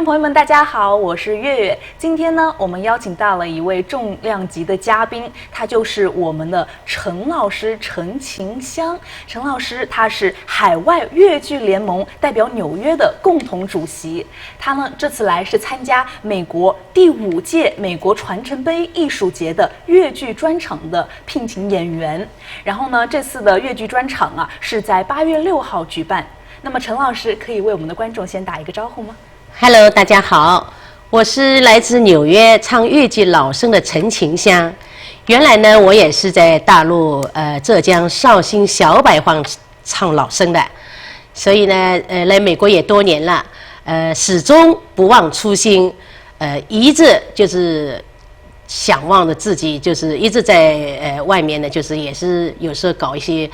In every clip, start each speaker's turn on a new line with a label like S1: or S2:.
S1: 众朋友们，大家好，我是月月。今天呢，我们邀请到了一位重量级的嘉宾，他就是我们的陈老师陈晴香。陈老师他是海外粤剧联盟代表纽约的共同主席。他呢这次来是参加美国第5届美国传承杯艺术节的粤剧专场的聘请演员。然后呢，这次的粤剧专场啊是在8月6号举办。那么陈老师可以为我们的观众先打一个招呼吗？
S2: Hello， 大家好，我是来自纽约唱粤剧老生的陈晴香。原来呢，我也是在大陆浙江绍兴小百晃唱老生的，所以呢来美国也多年了，始终不忘初心，一直就是想望着自己，就是一直在外面呢，就是也是有时候搞一些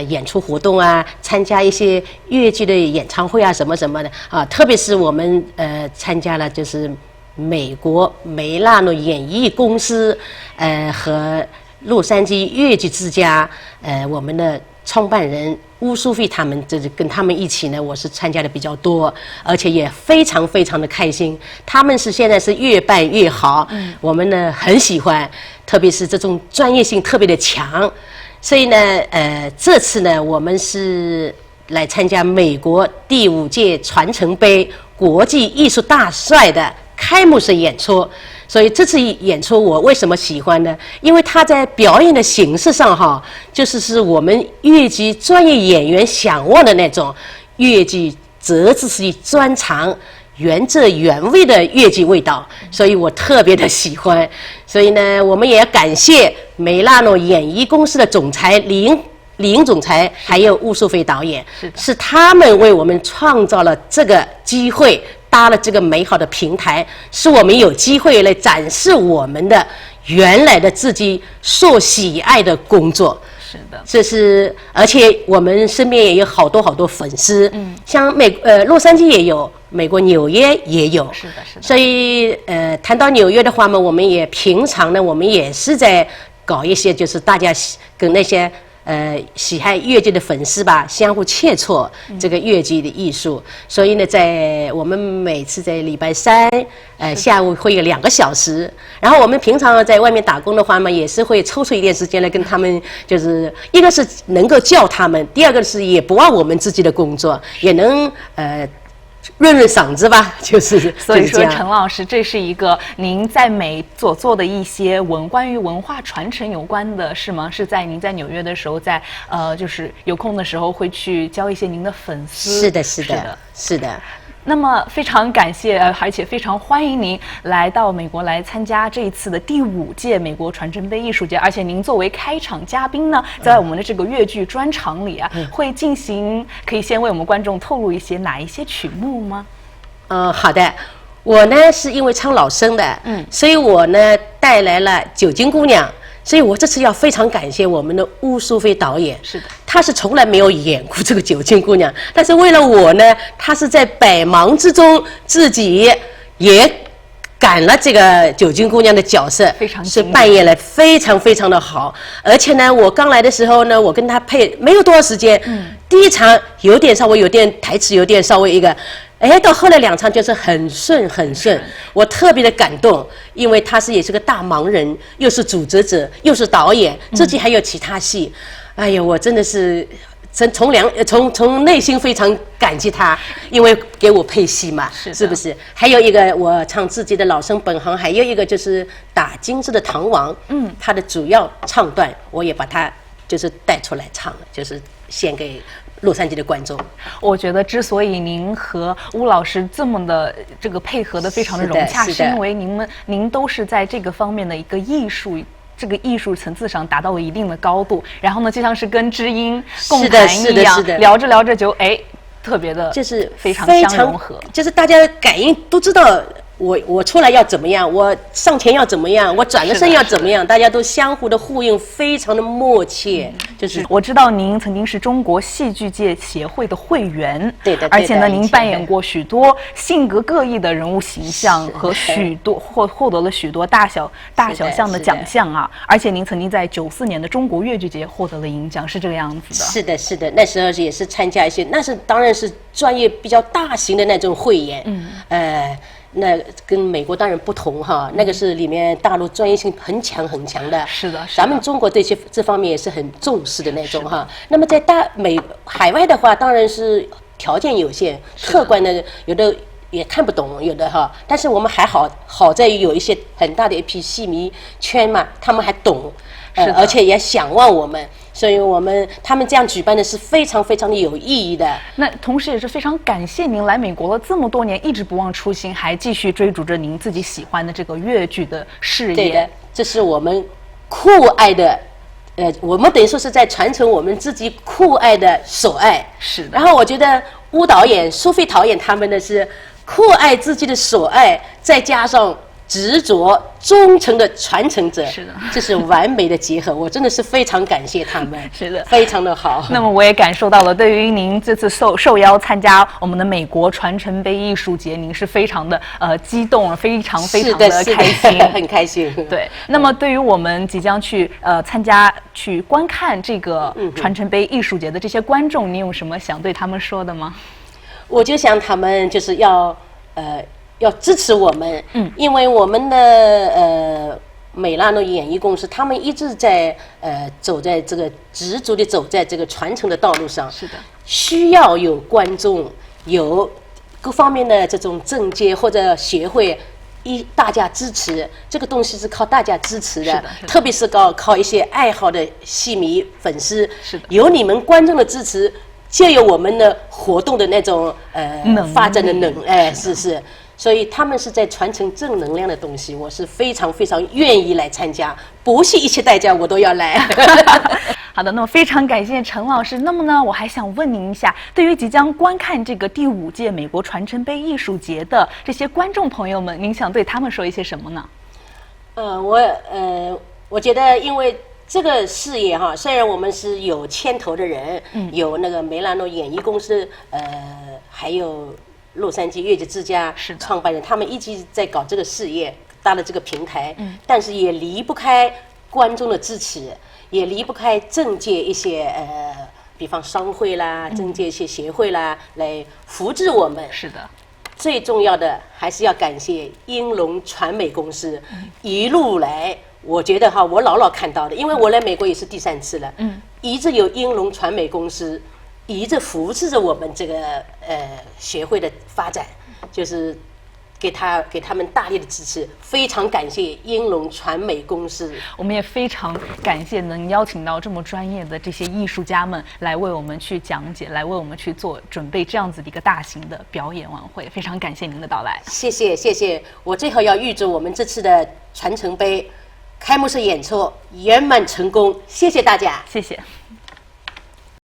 S2: 演出活动啊，参加一些粤剧的演唱会啊，什么什么的啊。特别是我们参加了就是美国梅纳诺演艺公司和洛杉矶粤剧之家我们的创办人乌苏菲他们，就是跟他们一起呢，我是参加的比较多，而且也非常非常的开心。他们是现在是越办越好，我们呢很喜欢，特别是这种专业性特别的强。所以呢，这次呢，我们是来参加美国第5届传承杯国际艺术大赛的开幕式演出。所以这次演出我为什么喜欢呢？因为他在表演的形式上哈，就是我们粤剧专业演员想望的那种粤剧折子戏专长、原汁原味的粤剧味道，所以我特别的喜欢。所以呢，我们也要感谢梅纳诺演艺公司的总裁李英总裁，还有乌苏菲导演，是他们为我们创造了这个机会，搭了这个美好的平台，使我们有机会来展示我们的原来的自己所喜爱的工作。
S1: 是的，
S2: 这是，而且我们身边也有好多粉丝，像洛杉矶也有，美国纽约也有，
S1: 是的，是的。
S2: 所以谈到纽约的话嘛，我们也平常呢，我们也是在搞一些，就是大家跟那些喜爱粤剧的粉丝吧，相互切磋这个粤剧的艺术。所以呢，在我们每次在礼拜三下午会有2个小时，然后我们平常在外面打工的话嘛，也是会抽出一点时间来跟他们，就是一个是能够教他们，第二个是也不忘我们自己的工作，也能润嗓子吧，就是
S1: 所以说，陈老师，这是一个您在美所做的一些关于文化传承有关的事吗？是在您在纽约的时候，在就是有空的时候会去教一些您的粉丝。
S2: 是的，是的，是的。
S1: 那么非常感谢，而且非常欢迎您来到美国来参加这一次的第5届美国传承杯艺术节，而且您作为开场嘉宾呢，在我们的这个粤剧专场里啊，会进行，可以先为我们观众透露一些哪一些曲目吗？
S2: 好的，我呢是因为唱老生的，所以我呢带来了《九金姑娘》。所以我这次要非常感谢我们的乌苏菲导演，是的，他是从来没有演过这个九金姑娘，但是为了我呢，他是在百忙之中自己也赶了这个九金姑娘的角色，
S1: 非常
S2: 是扮演了非常非常的好。而且呢，我刚来的时候呢，我跟他配没有多少时间，第1场稍微有点台词，有点稍微一个。到后来2场就是很顺，我特别的感动，因为他也是个大忙人，又是组织者，又是导演，自己还有其他戏，哎呀，我真的是从内心非常感激他，因为给我配戏嘛，是不是？还有一个我唱自己的老生本行，还有一个就是打金枝的唐王，他的主要唱段我也把他就是带出来唱了，就是献给洛杉矶的观众。
S1: 我觉得之所以您和乌老师这么的这个配合的非常的融洽，是因为您都是在这个方面的一个艺术层次上达到了一定的高度，然后呢，就像是跟知音共谈一样，聊着聊着就特别的，
S2: 就是
S1: 非常相融合，
S2: 就是大家感应都知道。我出来要怎么样，我上前要怎么样，我转个身要怎么样，大家都相互的呼应，非常的默契。就是
S1: 我知道您曾经是中国戏剧界协会的会员，
S2: 对的，
S1: 而且呢，您扮演过许多性格各异的人物形象和获得了许多大小项的奖项啊！而且您曾经在94年的中国粤剧节获得了银奖，是这个样子的。
S2: 是的，是的，那时候也是参加一些，那是当然是专业比较大型的那种汇演，那跟美国当然不同哈，那个是里面大陆专业性很强很强的。
S1: 是的，
S2: 咱们中国对这方面也是很重视的那种哈。那么在海外的话，当然是条件有限，客观的有的也看不懂，有的哈。但是我们还好在于有一些很大的一批戏迷圈嘛，他们还懂，而且也想望我们。所以他们这样举办的是非常非常的有意义的。
S1: 那同时也是非常感谢您来美国了这么多年，一直不忘初心，还继续追逐着您自己喜欢的这个粤剧的事业。
S2: 对的，这是我们酷爱的，我们等于说是在传承我们自己酷爱的所爱。
S1: 是的。
S2: 然后我觉得巫导演、苏菲导演他们的是酷爱自己的所爱，再加上执着忠诚的传承者，
S1: 是的，
S2: 这是完美的结合。我真的是非常感谢他们，
S1: 是的，
S2: 非常的好。
S1: 那么我也感受到了，对于您这次受邀参加我们的美国传承杯艺术节，您是非常的激动，非常的开心，
S2: 很开心。
S1: 对，那么对于我们即将去参加、去观看这个传承杯艺术节的这些观众，您有什么想对他们说的吗？
S2: 我就想他们就是要支持我们，因为我们的美拉诺演艺公司，他们一直在走在这个执着地走在这个传承的道路上。
S1: 是的，
S2: 需要有观众，有各方面的这种政界或者协会，大家支持，这个东西是靠大家支持的，特别是靠一些爱好的戏迷粉丝，
S1: 是的，
S2: 有你们观众的支持，就有我们的活动的那种发展的是。所以他们是在传承正能量的东西，我是非常非常愿意来参加，不惜一切代价我都要来。
S1: 好的，那么非常感谢陈老师。那么呢，我还想问您一下，对于即将观看这个第5届美国传承杯艺术节的这些观众朋友们，您想对他们说一些什么呢？
S2: 我觉得，因为这个事业哈，虽然我们是有牵头的人，有那个梅拉诺演艺公司，还有洛杉矶粤剧之家创办人，他们一直在搞这个事业，搭了这个平台，但是也离不开观众的支持，也离不开政界一些比方商会啦、政界一些协会啦，来扶持我们。
S1: 是的，
S2: 最重要的还是要感谢英龙传媒公司，一路来，我觉得哈，我老看到的，因为我来美国也是第3次了，一直有英龙传媒公司一直扶持着我们这个协会的发展，就是给他们大力的支持，非常感谢英龙传媒公司。
S1: 我们也非常感谢能邀请到这么专业的这些艺术家们来为我们去讲解，来为我们去准备这样子的一个大型的表演晚会，非常感谢您的到来。
S2: 谢谢，我最后要预祝我们这次的传承杯开幕式演出圆满成功，谢谢大家，
S1: 谢谢。